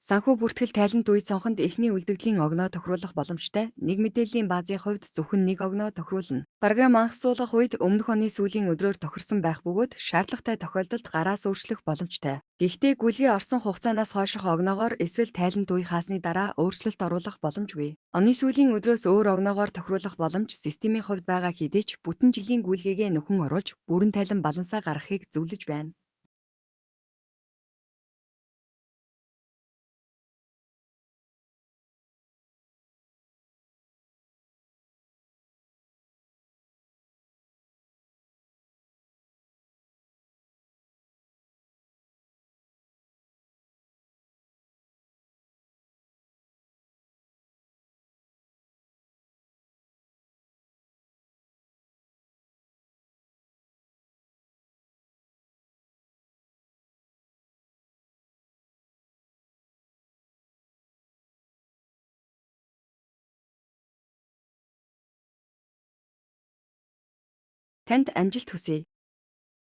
Санхүү бүртгэл тайлант үед сонхонд эхний үлдэгдлийн огноо тохируулах боломжтой. Нэг мэдээллийн баазын хувьд зөвхөн нэг огноо тохируулна. Програм анхсуулах үед өмнөх оны сүүлийн өдрөөр тохирсон байх бөгөөд шаардлагатай тохиолдолд гараас өөрчлөх боломжтой. Гэхдээ гүйлгээ орсон хугацаанаас хойших огноогоор эсвэл тайлант үе хаасны дараа өөрчлөлт оруулах боломжгүй. Оны сүүлийн өдрөөс өөр огноогоор тохируулах боломж системийн хувьд байгаа хэдий ч бүтэн жилийн гүйлгээгээ нөхөн оруулж бүрэн тайлан балансаа гаргахыг зөвлөж байна. Танд амжилт хүсье.